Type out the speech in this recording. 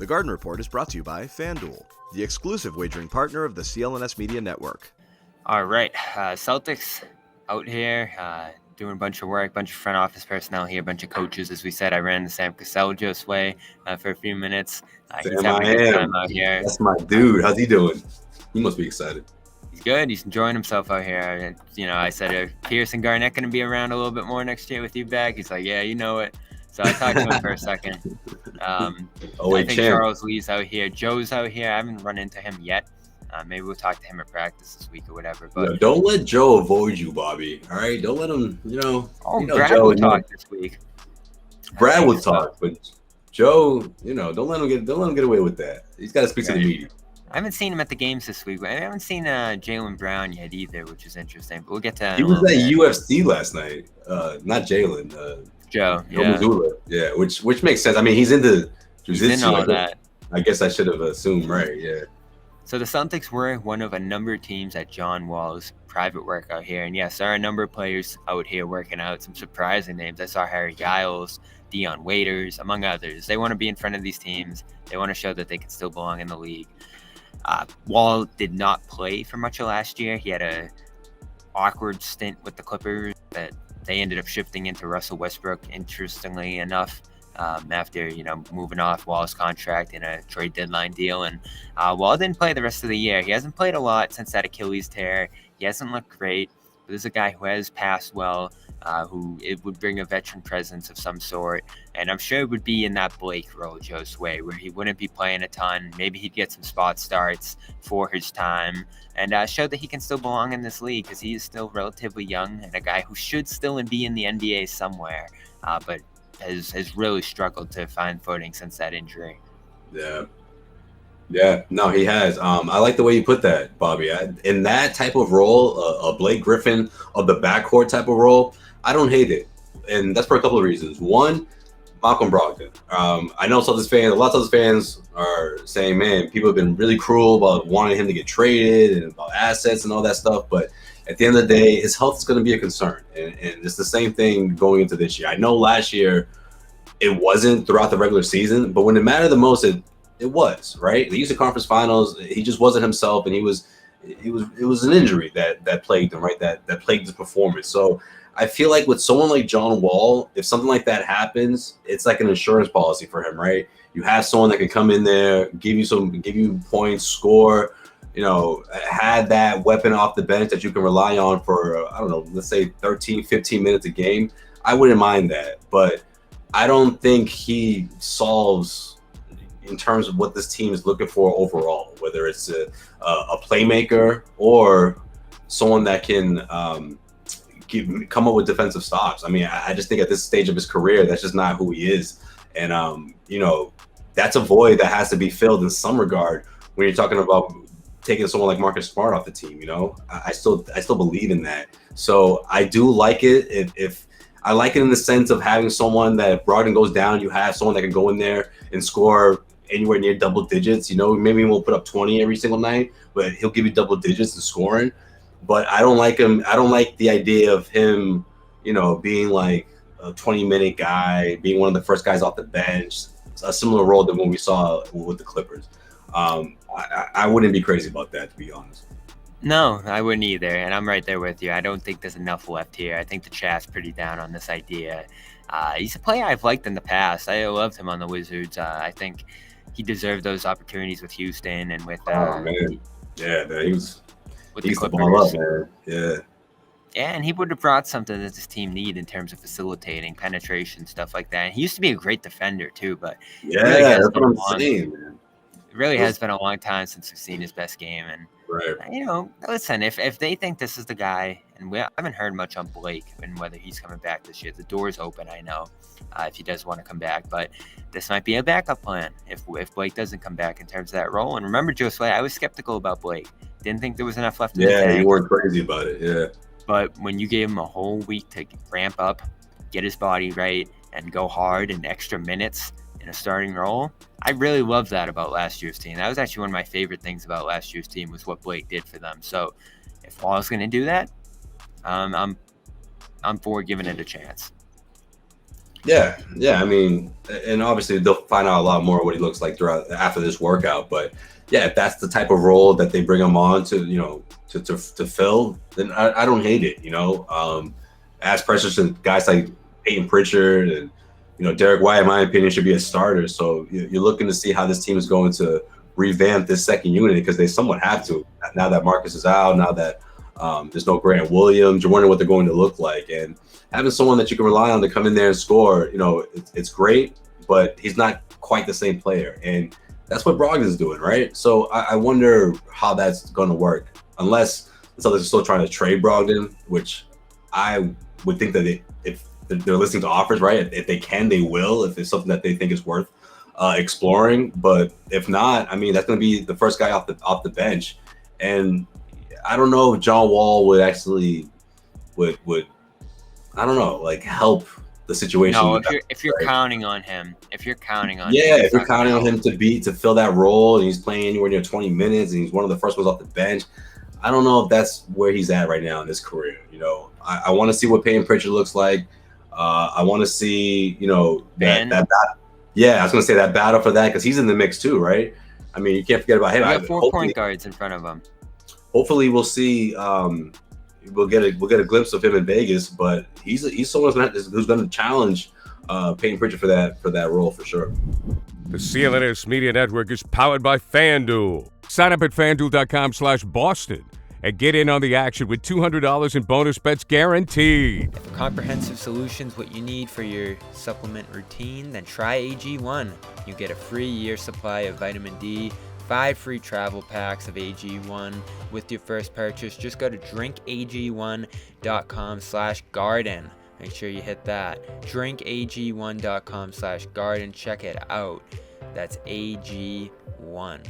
The Garden Report is brought to you by FanDuel, the exclusive wagering partner of the CLNS Media Network. All right, Celtics out here doing a bunch of work, bunch of front office personnel here, a bunch of coaches. As we said, I ran the Sam Cassell Joe's way for a few minutes. He's having a good time out here. That's my dude. How's he doing? He must be excited. He's good. He's enjoying himself out here. And, I said, are Pierce and Garnett going to be around a little bit more next year with you back? He's like, yeah, you know it. So I talked to him for a second. I think Charles Lee's out here. Joe's out here. I haven't run into him yet. Maybe we'll talk to him at practice this week or whatever. But don't let Joe avoid you, Bobby. All right, don't let him. Brad Joe, will talk this week. Brad will talk, but Joe, don't let him get away with that. He's got to speak to the media. I haven't seen him at the games this week. I haven't seen Jaylen Brown yet either, which is interesting. But we'll get to that. He was at UFC last night. Not Jaylen. Joe. Mazzulla. Yeah, which makes sense. I mean, he's into jiu-jitsu. He's in all that. I guess I should have assumed, right? Yeah. So the Celtics were one of a number of teams at John Wall's private workout here. And yes, there are a number of players out here working out, some surprising names. I saw Harry Giles, Dion Waiters, among others. They want to be in front of these teams. They want to show that they can still belong in the league. Wall did not play for much of last year. He had a awkward stint with the Clippers that they ended up shifting into Russell Westbrook, interestingly enough. After moving off Wall's contract in a trade deadline deal, and Wall didn't play the rest of the year. He hasn't played a lot since that Achilles tear. He hasn't looked great, but this is a guy who has passed well, who it would bring a veteran presence of some sort, and I'm sure it would be in that Blake role, Joe's way, where he wouldn't be playing a ton. Maybe he'd get some spot starts for his time, and show that he can still belong in this league because he is still relatively young and a guy who should still be in the NBA somewhere, but has really struggled to find footing since that injury. Yeah, no, he has. I like the way you put that, Bobby. In that type of role, a Blake Griffin of the backcourt type of role, I don't hate it. And that's for a couple of reasons. One, Malcolm Brogdon. I know a lot of Celtics fans are saying, man, people have been really cruel about wanting him to get traded and about assets and all that stuff. But at the end of the day, his health is going to be a concern. And it's the same thing going into this year. I know last year it wasn't throughout the regular season, but when it mattered the most, it was, right? The Eastern Conference Finals, he just wasn't himself, and it was an injury that plagued him, right? That plagued his performance. So I feel like with someone like John Wall, if something like that happens, it's like an insurance policy for him, right? You have someone that can come in there, give you points, score, had that weapon off the bench that you can rely on for, let's say 13, 15 minutes a game. I wouldn't mind that, but I don't think he solves in terms of what this team is looking for overall, whether it's a playmaker or someone that can come up with defensive stops. I mean, I just think at this stage of his career, that's just not who he is. And, that's a void that has to be filled in some regard when you're talking about taking someone like Marcus Smart off the team. I still believe in that. So I do like it. If I like it in the sense of having someone that if Brogdon goes down, you have someone that can go in there and score anywhere near double digits. Maybe he won't put up 20 every single night, but he'll give you double digits in scoring. But I don't like him. I don't like the idea of him, being like a 20-minute guy, being one of the first guys off the bench, a similar role than what we saw with the Clippers. I wouldn't be crazy about that, to be honest. No, I wouldn't either, and I'm right there with you. I don't think there's enough left here. I think the chat's pretty down on this idea. He's a player I've liked in the past. I loved him on the Wizards. I think he deserved those opportunities with Houston and with man. Yeah, he was with the Clippers. Ball up, man. Yeah, and he would have brought something that this team needed in terms of facilitating, penetration, stuff like that. And he used to be a great defender too, but that's what I'm saying, man. It really has been a long time since we've seen his best game. And, listen, if they think this is the guy, and I haven't heard much on Blake and whether he's coming back this year. The door's open, I know, if he does want to come back. But this might be a backup plan if Blake doesn't come back in terms of that role. And remember, Joe Slay, I was skeptical about Blake. Didn't think there was enough left in the tank. You weren't crazy about it, yeah. But when you gave him a whole week to ramp up, get his body right, and go hard in extra minutes in a starting role, I really loved that about last year's team. That was actually one of my favorite things about last year's team was what Blake did for them. So if Wall's going to do that, I'm for giving it a chance. Yeah. I mean, and obviously they'll find out a lot more what he looks like throughout after this workout. But yeah, if that's the type of role that they bring him on to, to fill, then I don't hate it. As pressures to guys like Peyton Pritchard and Derek White, in my opinion, should be a starter. So you're looking to see how this team is going to revamp this second unit because they somewhat have to now that Marcus is out. Now that there's no Grant Williams, you're wondering what they're going to look like. And having someone that you can rely on to come in there and score, it's great, but he's not quite the same player. And that's what Brogdon's doing, right? So I wonder how that's going to work, unless the Celtics are still trying to trade Brogdon, which I would think that if they're listening to offers, right? If they can, they will, if it's something that they think is worth exploring. But if not, I mean, that's going to be the first guy off the bench. And I don't know if John Wall would actually would I don't know, like help the situation. No, if you're counting on him, if you're counting on him to fill that role, and he's playing anywhere near 20 minutes, and he's one of the first ones off the bench, I don't know if that's where he's at right now in his career. I want to see what Peyton Pritchard looks like. I want to see, that yeah, I was gonna say that battle for that because he's in the mix too, right? I mean, you can't forget about him. We have 4 point guards in front of him. Hopefully, we'll see. We'll get a glimpse of him in Vegas, but he's someone who's going to challenge Peyton Pritchard for that role for sure. The CLNS Media Network is powered by FanDuel. Sign up at FanDuel.com/Boston and get in on the action with $200 in bonus bets guaranteed. If a comprehensive solution's what you need for your supplement routine, then try AG1. You get a free year supply of vitamin D, 5 free travel packs of AG1 with your first purchase. Just go to drinkag1.com/garden. Make sure you hit that. drinkag1.com/garden. Check it out. That's AG1.